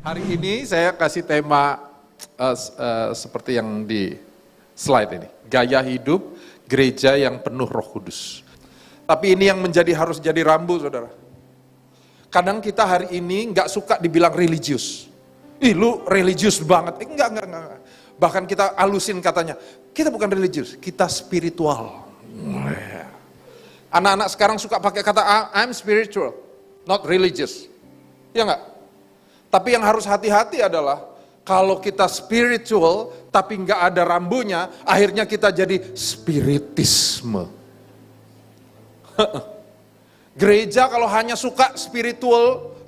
Hari ini saya kasih tema seperti yang di slide ini. Gaya hidup gereja yang penuh Roh Kudus. Tapi ini yang harus jadi rambu, saudara. Kadang kita hari ini nggak suka dibilang religius. Ih, lu religius banget. Enggak. Bahkan kita alusin katanya. Kita bukan religius, kita spiritual. Anak-anak sekarang suka pakai kata I'm spiritual, not religious. Ya enggak? Tapi yang harus hati-hati adalah kalau kita spiritual tapi nggak ada rambunya, akhirnya kita jadi spiritisme. Gereja kalau hanya suka spiritual,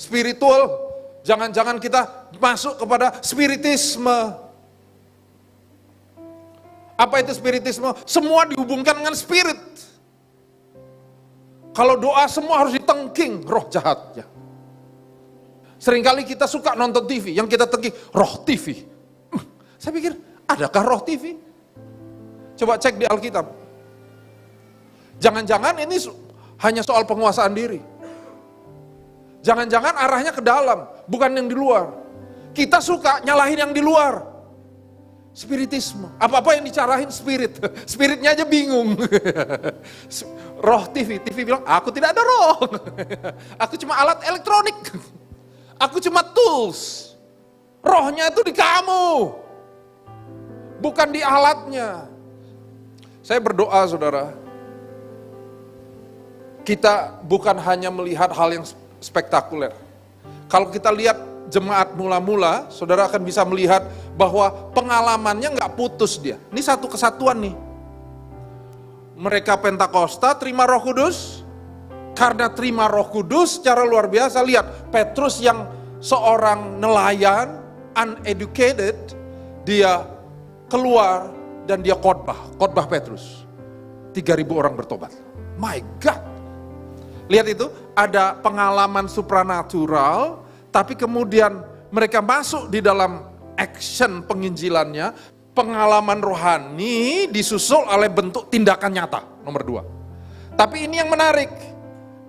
jangan-jangan kita masuk kepada spiritisme. Apa itu spiritisme? Semua dihubungkan dengan spirit. Kalau doa semua harus ditengking roh jahatnya. Seringkali kita suka nonton TV, yang kita tengking roh TV. Saya pikir, adakah roh TV? Coba cek di Alkitab. Jangan-jangan ini hanya soal penguasaan diri. Jangan-jangan arahnya ke dalam, bukan yang di luar. Kita suka nyalahin yang di luar. Spiritisme, apa-apa yang dicarahin spirit. Spiritnya aja bingung. Roh TV bilang, aku tidak ada roh. Aku cuma alat elektronik. Aku cuma tools. Rohnya itu di kamu. Bukan di alatnya. Saya berdoa, saudara. Kita bukan hanya melihat hal yang spektakuler. Kalau kita lihat jemaat mula-mula, saudara akan bisa melihat bahwa pengalamannya nggak putus dia. Ini satu kesatuan nih. Mereka Pentakosta terima Roh Kudus. Karena terima Roh Kudus secara luar biasa, lihat Petrus yang seorang nelayan, uneducated, dia keluar dan dia khotbah Petrus. 3.000 orang bertobat. My God. Lihat itu, ada pengalaman supranatural, tapi kemudian mereka masuk di dalam action penginjilannya, pengalaman rohani disusul oleh bentuk tindakan nyata, nomor 2. Tapi ini yang menarik.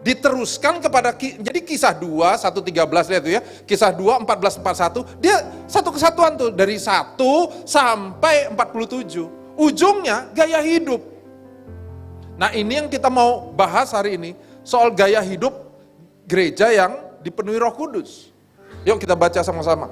Diteruskan kepada, jadi kisah 2, 1:13 lihat tuh ya, kisah 2, 14:41, dia satu kesatuan tuh, dari 1 sampai 47, ujungnya gaya hidup. Nah ini yang kita mau bahas hari ini, soal gaya hidup gereja yang dipenuhi Roh Kudus. Yuk kita baca sama-sama.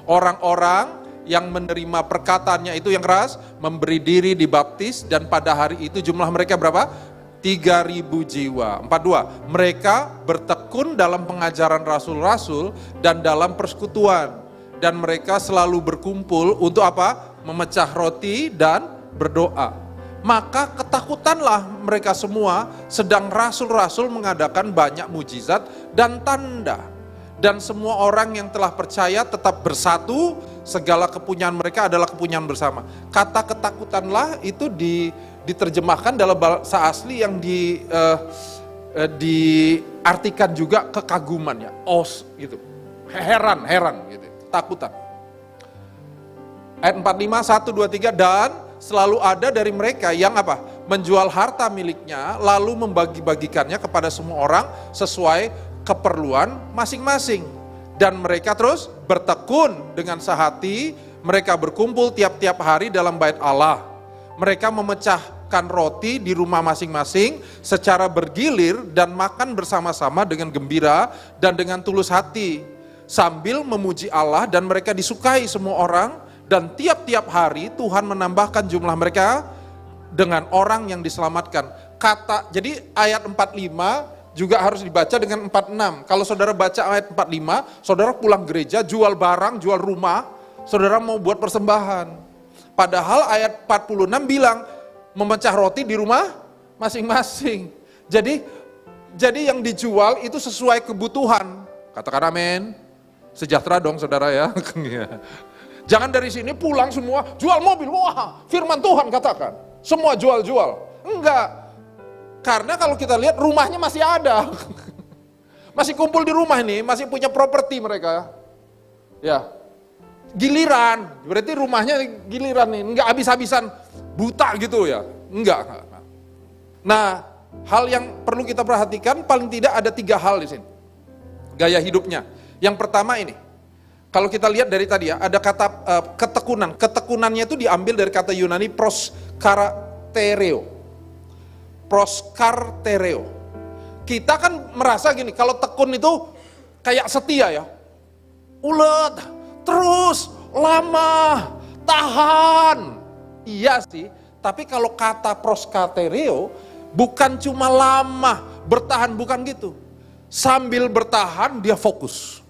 Orang-orang yang menerima perkataannya itu yang keras, memberi diri dibaptis, dan pada hari itu jumlah mereka berapa? 3.000 jiwa. 42. Mereka bertekun dalam pengajaran rasul-rasul dan dalam persekutuan. Dan mereka selalu berkumpul untuk apa? Memecah roti dan berdoa. Maka ketakutanlah mereka semua, sedang rasul-rasul mengadakan banyak mujizat dan tanda. Dan semua orang yang telah percaya tetap bersatu, segala kepunyaan mereka adalah kepunyaan bersama. Kata ketakutanlah itu diterjemahkan dalam bahasa asli yang diartikan juga kekaguman ya, gitu. Heran gitu, takutan. Ayat 45, 1, 2, 3, dan selalu ada dari mereka yang apa? Menjual harta miliknya, lalu membagi-bagikannya kepada semua orang sesuai keperluan masing-masing. Dan mereka terus bertekun dengan sehati, mereka berkumpul tiap-tiap hari dalam bait Allah. Mereka memecahkan roti di rumah masing-masing secara bergilir dan makan bersama-sama dengan gembira dan dengan tulus hati. Sambil memuji Allah, dan mereka disukai semua orang, dan tiap-tiap hari Tuhan menambahkan jumlah mereka dengan orang yang diselamatkan. Jadi ayat 45 juga harus dibaca dengan 46. Kalau saudara baca ayat 45, saudara pulang gereja, jual barang, jual rumah, saudara mau buat persembahan. Padahal ayat 46 bilang, memecah roti di rumah masing-masing. Jadi yang dijual itu sesuai kebutuhan. Katakan amin. Sejahtera dong saudara ya. Jangan dari sini pulang semua, jual mobil, wah firman Tuhan katakan. Semua jual-jual. Enggak. Karena kalau kita lihat rumahnya masih ada. Masih kumpul di rumah ini, masih punya properti mereka. Ya. Giliran, berarti rumahnya giliran nih, enggak habis-habisan buta gitu ya. Enggak. Nah, hal yang perlu kita perhatikan paling tidak ada 3 hal di sini. Gaya hidupnya. Yang pertama ini, Kalau kita lihat dari tadi ya, ada kata ketekunan. Ketekunannya itu diambil dari kata Yunani proskartereo. Proskartereo. Kita kan merasa gini, kalau tekun itu kayak setia ya. Ulet, terus, lama, tahan. Iya sih, tapi kalau kata proskartereo, bukan cuma lama, bertahan, bukan gitu. Sambil bertahan, dia fokus.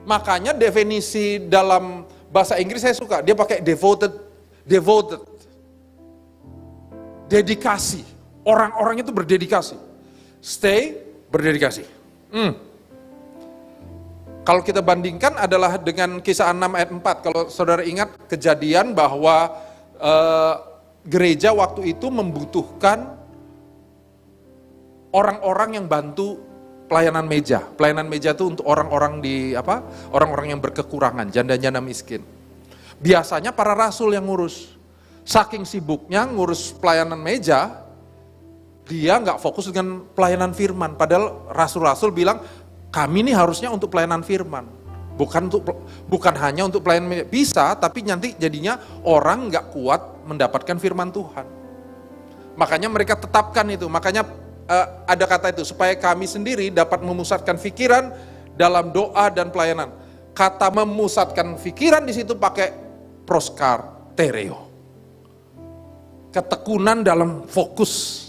Makanya definisi dalam bahasa Inggris saya suka, dia pakai devoted. Dedikasi. Orang-orang itu berdedikasi. Stay, berdedikasi. Kalau kita bandingkan adalah dengan Kisah 6 ayat 4. Kalau saudara ingat kejadian bahwa gereja waktu itu membutuhkan orang-orang yang bantu pelayanan meja. Pelayanan meja itu untuk orang-orang orang-orang yang berkekurangan, janda-janda miskin. Biasanya para rasul yang ngurus. Saking sibuknya ngurus pelayanan meja, dia nggak fokus dengan pelayanan firman. Padahal rasul-rasul bilang, kami ini harusnya untuk pelayanan firman. Bukan hanya untuk pelayanan meja. Bisa, tapi nanti jadinya orang nggak kuat mendapatkan firman Tuhan. Makanya mereka tetapkan itu. Makanya ada kata itu, supaya kami sendiri dapat memusatkan pikiran dalam doa dan pelayanan. Kata memusatkan pikiran di situ pakai proskartereo. Ketekunan dalam fokus.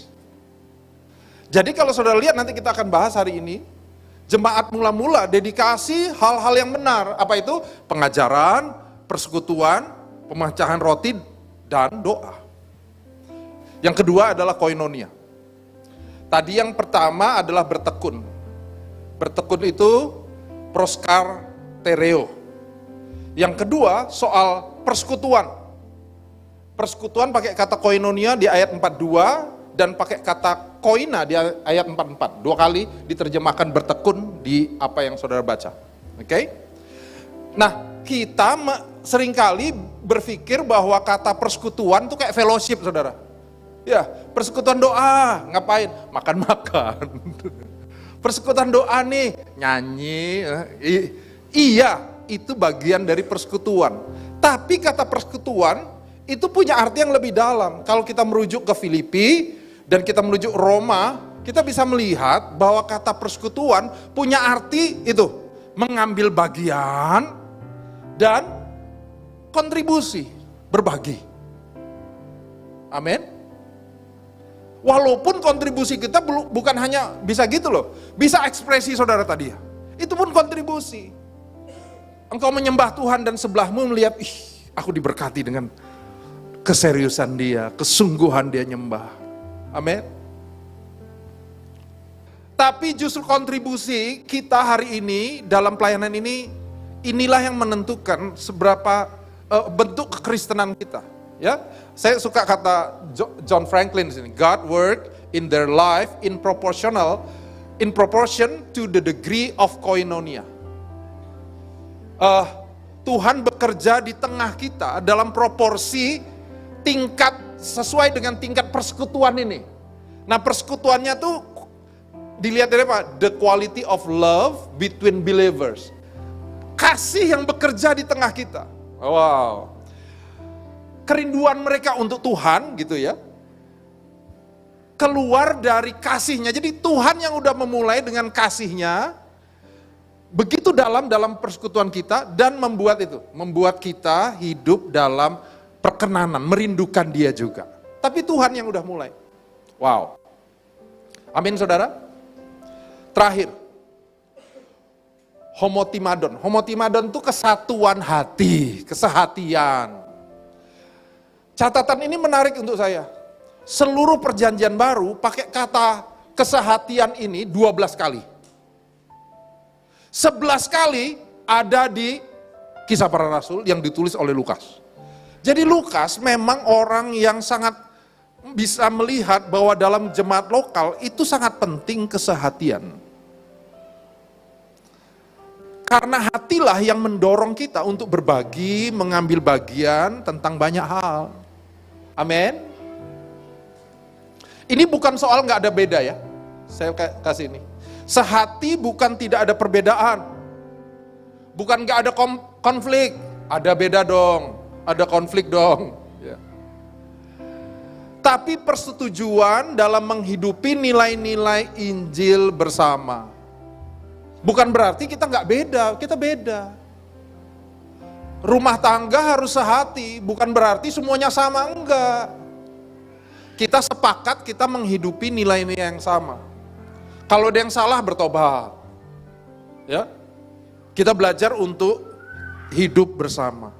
Jadi kalau saudara lihat, nanti kita akan bahas hari ini, jemaat mula-mula dedikasi hal-hal yang benar. Apa itu? Pengajaran, persekutuan, pemecahan roti, dan doa. Yang kedua adalah koinonia. Tadi yang pertama adalah bertekun. Bertekun itu proskartereo. Yang kedua soal persekutuan. Persekutuan pakai kata koinonia di ayat 42 dan pakai kata koina di ayat 44. Dua kali diterjemahkan bertekun di apa yang saudara baca. Oke? Nah, kita seringkali berpikir bahwa kata persekutuan itu kayak fellowship, saudara. Ya, persekutuan doa, ngapain? Makan-makan. Persekutuan doa nih, nyanyi. Iya, itu bagian dari persekutuan. Tapi kata persekutuan itu punya arti yang lebih dalam. Kalau kita merujuk ke Filipi dan kita merujuk Roma, kita bisa melihat bahwa kata persekutuan punya arti itu mengambil bagian dan kontribusi, berbagi. Amin. Walaupun kontribusi kita bukan hanya bisa gitu loh, bisa ekspresi saudara tadi ya. Itu pun kontribusi. Engkau menyembah Tuhan dan sebelahmu melihat, aku diberkati dengan keseriusan dia, kesungguhan dia nyembah. Amin. Tapi justru kontribusi kita hari ini dalam pelayanan ini, inilah yang menentukan seberapa bentuk kekristenan kita. Ya, saya suka kata John Franklin di sini. God work in their life in proportion to the degree of koinonia. Tuhan bekerja di tengah kita dalam proporsi tingkat sesuai dengan tingkat persekutuan ini. Nah, persekutuannya tuh dilihat dari apa? The quality of love between believers. Kasih yang bekerja di tengah kita. Wow. Kerinduan mereka untuk Tuhan gitu ya. Keluar dari kasihnya. Jadi Tuhan yang udah memulai dengan kasihnya begitu dalam persekutuan kita dan membuat kita hidup dalam perkenanan, merindukan dia juga. Tapi Tuhan yang udah mulai. Wow. Amin saudara. Terakhir. Homotimadon. Homotimadon itu kesatuan hati, kesehatian. Catatan ini menarik untuk saya. Seluruh perjanjian baru pakai kata kesehatian ini 12 kali. 11 kali ada di Kisah Para Rasul yang ditulis oleh Lukas. Jadi Lukas memang orang yang sangat bisa melihat bahwa dalam jemaat lokal itu sangat penting kesehatian. Karena hatilah yang mendorong kita untuk berbagi, mengambil bagian tentang banyak hal. Amin. Ini bukan soal nggak ada beda ya. Saya kasih ini. Sehati bukan tidak ada perbedaan. Bukan gak ada konflik. Ada beda dong, ada konflik dong. Ya. Tapi persetujuan dalam menghidupi nilai-nilai Injil bersama. Bukan berarti kita gak beda, kita beda. Rumah tangga harus sehati, bukan berarti semuanya sama, enggak. Kita sepakat kita menghidupi nilai-nilai yang sama. Kalau ada yang salah, bertobat. Ya. Kita belajar untuk hidup bersama.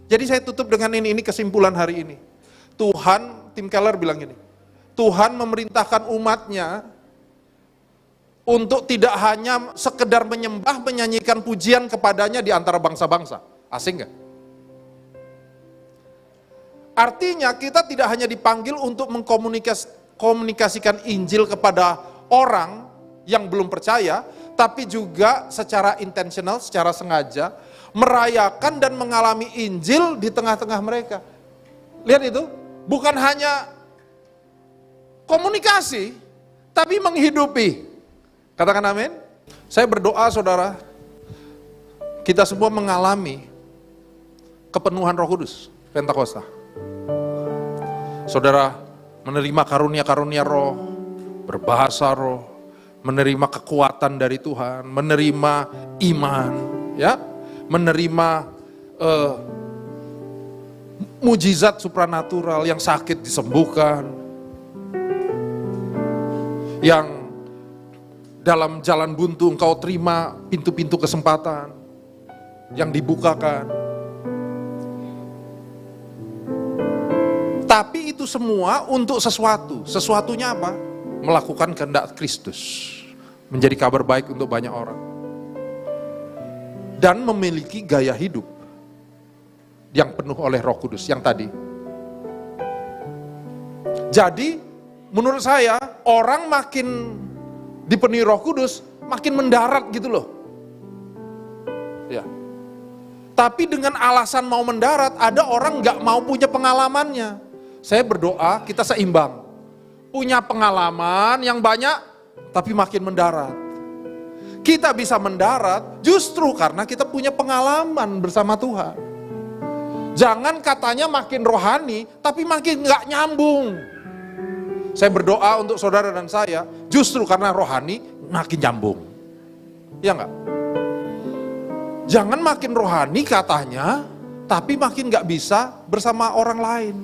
Jadi saya tutup dengan ini kesimpulan hari ini. Tuhan, Tim Keller bilang gini, Tuhan memerintahkan umatnya untuk tidak hanya sekedar menyembah, menyanyikan pujian kepadanya di antara bangsa-bangsa. Asing gak? Artinya kita tidak hanya dipanggil untuk mengkomunikasikan Injil kepada orang yang belum percaya, tapi juga secara intensional, secara sengaja, merayakan dan mengalami Injil di tengah-tengah mereka. Lihat itu, bukan hanya komunikasi, tapi menghidupi. Katakan amin. Saya berdoa saudara, kita semua mengalami kepenuhan Roh Kudus, Pentakosta. Saudara menerima karunia-karunia Roh, berbahasa Roh, menerima kekuatan dari Tuhan, menerima iman, ya, menerima mujizat supranatural, yang sakit disembuhkan, yang dalam jalan buntu engkau terima pintu-pintu kesempatan yang dibukakan. Tapi itu semua untuk sesuatu. Sesuatunya apa? Melakukan kehendak Kristus, menjadi kabar baik untuk banyak orang, dan memiliki gaya hidup yang penuh oleh Roh Kudus yang tadi. Jadi menurut saya orang makin dipenuhi Roh Kudus makin mendarat gitu loh. Ya. Tapi dengan alasan mau mendarat, ada orang nggak mau punya pengalamannya. Saya berdoa kita seimbang. Punya pengalaman yang banyak, tapi makin mendarat. Kita bisa mendarat justru karena kita punya pengalaman bersama Tuhan. Jangan katanya makin rohani, tapi makin gak nyambung. Saya berdoa untuk saudara dan saya, justru karena rohani makin nyambung. Ya enggak? Jangan makin rohani katanya, tapi makin gak bisa bersama orang lain.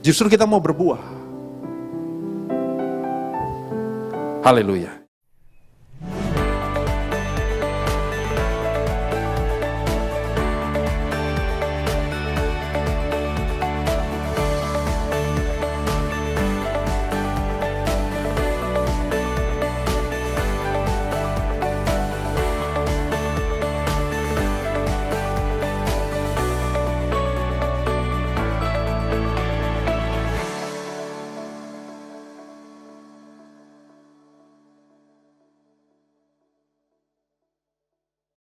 Justru kita mau berbuah. Haleluya.